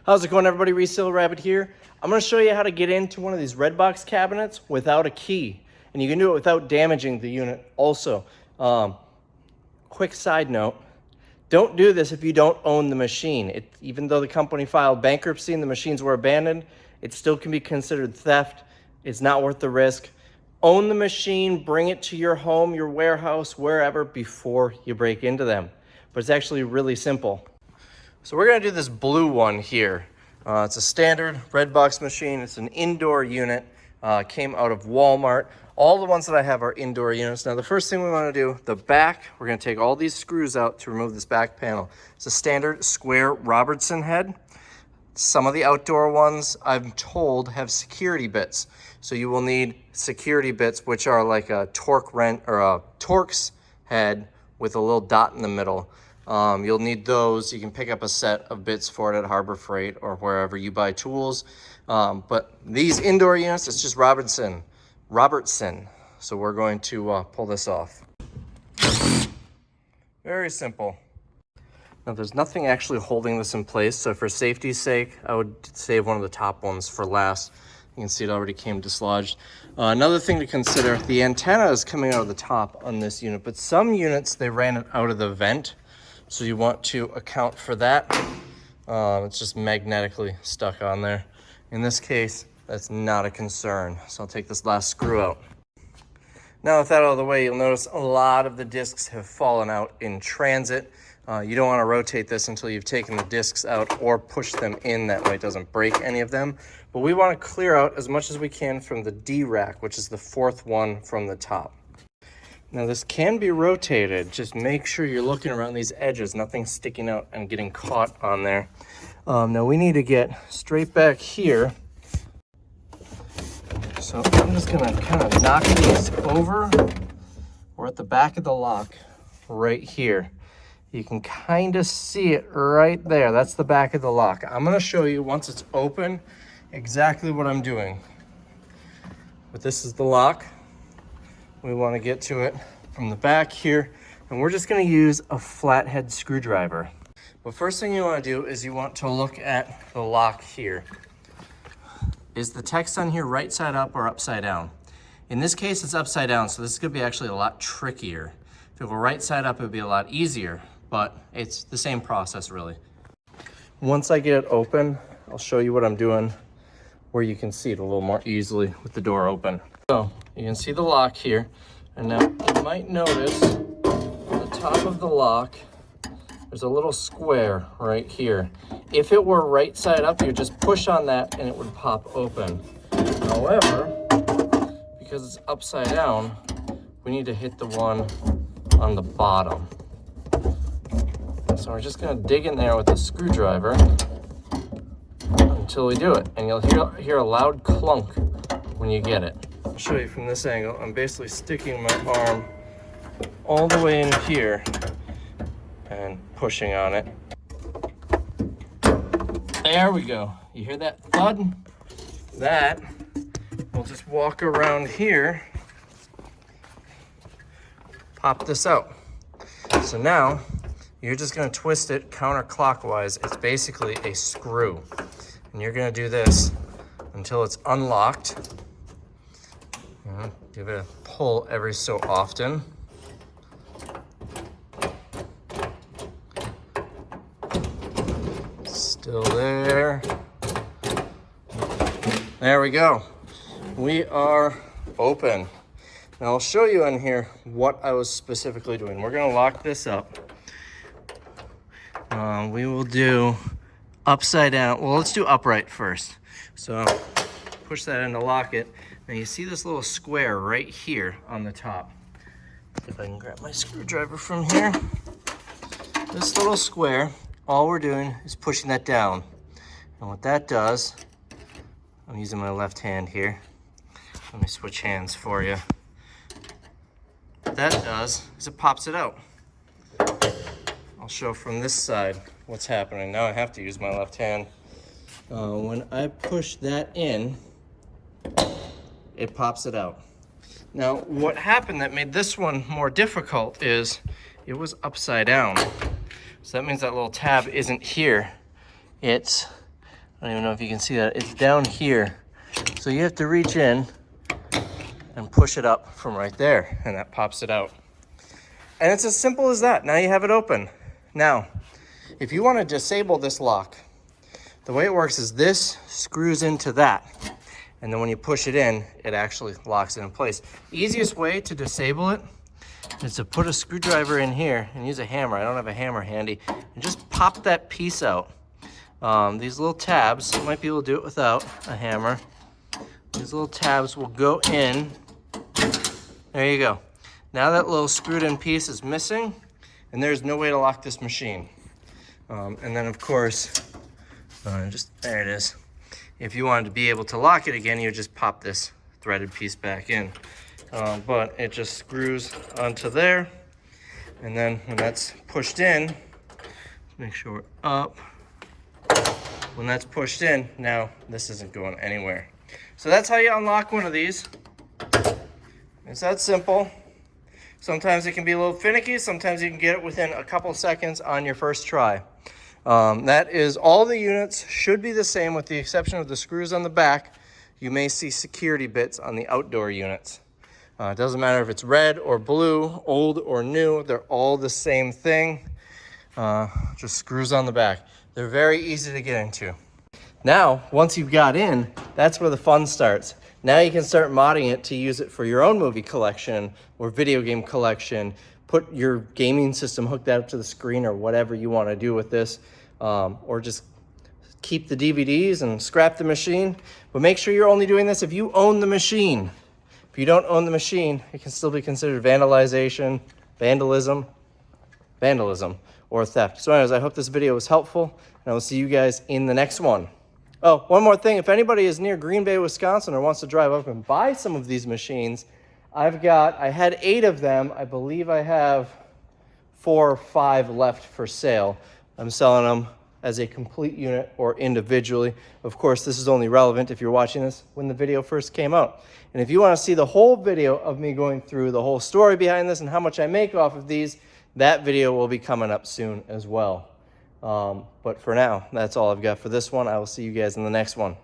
How's it going, everybody? Resale Rabbit here. I'm going to show you how to get into one of these Redbox cabinets without a key. And you can do it without damaging the unit also. Quick side note, don't do this if you don't own the machine. Even though the company filed bankruptcy and the machines were abandoned, it still can be considered theft. It's not worth the risk. Own the machine, bring it to your home, your warehouse, wherever before you break into them. But it's actually really simple. So we're gonna do this blue one here. It's a standard Redbox machine. It's an indoor unit. Came out of Walmart. All the ones that I have are indoor units. Now the first thing we wanna do, the back, we're gonna take all these screws out to remove this back panel. It's a standard square Robertson head. Some of the outdoor ones, I'm told, have security bits. So you will need security bits, which are like a torque wrench or a Torx head with a little dot in the middle. You'll need those. You can pick up a set of bits for it at Harbor Freight or wherever you buy tools. But these indoor units, it's just Robertson. So we're going to pull this off. Very simple. Now there's nothing actually holding this in place, so for safety's sake, I would save one of the top ones for last. You can see it already came dislodged. Another thing to consider, the antenna is coming out of the top on this unit, but some units, they ran it out of the vent. So you want to account for that. It's just magnetically stuck on there. In this case, that's not a concern. So I'll take this last screw out. Now with that out of the way, you'll notice a lot of the discs have fallen out in transit. You don't want to rotate this until you've taken the discs out or push them in, that way it doesn't break any of them. But we want to clear out as much as we can from the D rack, which is the fourth one from the top. Now this can be rotated. Just make sure you're looking around these edges, nothing sticking out and getting caught on there. Now we need to get straight back here. So I'm just gonna kind of knock these over. We're at the back of the lock right here. You can kind of see it right there. That's the back of the lock. I'm gonna show you once it's open exactly what I'm doing. But this is the lock. We want to get to it from the back here, and we're just going to use a flathead screwdriver. But first thing you want to do is you want to look at the lock here. Is the text on here right side up or upside down? In this case, it's upside down, so this is going to be actually a lot trickier. If it were right side up, it would be a lot easier, but it's the same process really. Once I get it open, I'll show you what I'm doing where you can see it a little more easily with the door open. So you can see the lock here, and now you might notice on the top of the lock there's a little square right here. If it were right side up, you just push on that and it would pop open. However, because it's upside down, we need to hit the one on the bottom. So we're just going to dig in there with a screwdriver until we do it, and you'll hear a loud clunk when you get it. I'll show you from this angle. I'm basically sticking my arm all the way in here and pushing on it. There we go. You hear that thud? That, we'll just walk around here, pop this out. So now, you're just gonna twist it counterclockwise. It's basically a screw. And you're gonna do this until it's unlocked. Give it a pull every so often. Still there. There we go. We are open. Now I'll show you in here what I was specifically doing. We're gonna lock this up. We will do upside down. Well, let's do upright first. So push that in to lock it. Now you see this little square right here on the top. If I can grab my screwdriver from here. This little square, all we're doing is pushing that down. And what that does, I'm using my left hand here. Let me switch hands for you. What that does is it pops it out. I'll show from this side what's happening. Now I have to use my left hand. When I push that in, it pops it out. Now, what happened that made this one more difficult is it was upside down. So that means that little tab isn't here. It's I don't even know if you can see that. It's down here. So you have to reach in and push it up from right there, and that pops it out. And it's as simple as that. Now you have it open. Now, if you want to disable this lock, the way it works is this screws into that. And then when you push it in, it actually locks it in place. Easiest way to disable it is to put a screwdriver in here and use a hammer. I don't have a hammer handy. And just pop that piece out. These little tabs, you might be able to do it without a hammer. These little tabs will go in. There you go. Now that little screwed in piece is missing, and there's no way to lock this machine. And then of course, there it is. If you wanted to be able to lock it again, you just pop this threaded piece back in. But it just screws onto there. And then when that's pushed in, make sure we're up. When that's pushed in, now this isn't going anywhere. So that's how you unlock one of these. It's that simple. Sometimes it can be a little finicky. Sometimes you can get it within a couple seconds on your first try. That is all the units should be the same with the exception of the screws on the back. You may see security bits on the outdoor units. It doesn't matter if it's red or blue, old or new, they're all the same thing. Just screws on the back. They're very easy to get into. Now, once you've got in, that's where the fun starts. Now you can start modding it to use it for your own movie collection or video game collection. Put your gaming system hooked up to the screen or whatever you want to do with this. Or just keep the DVDs and scrap the machine. But make sure you're only doing this if you own the machine. If you don't own the machine, it can still be considered vandalism, or theft. So anyways, I hope this video was helpful, and I will see you guys in the next one. Oh, one more thing. If anybody is near Green Bay, Wisconsin, or wants to drive up and buy some of these machines, I had 8 of them. I believe I have 4 or 5 left for sale. I'm selling them as a complete unit or individually. Of course, this is only relevant if you're watching this when the video first came out. And if you want to see the whole video of me going through the whole story behind this and how much I make off of these, that video will be coming up soon as well. But for now, that's all I've got for this one. I will see you guys in the next one.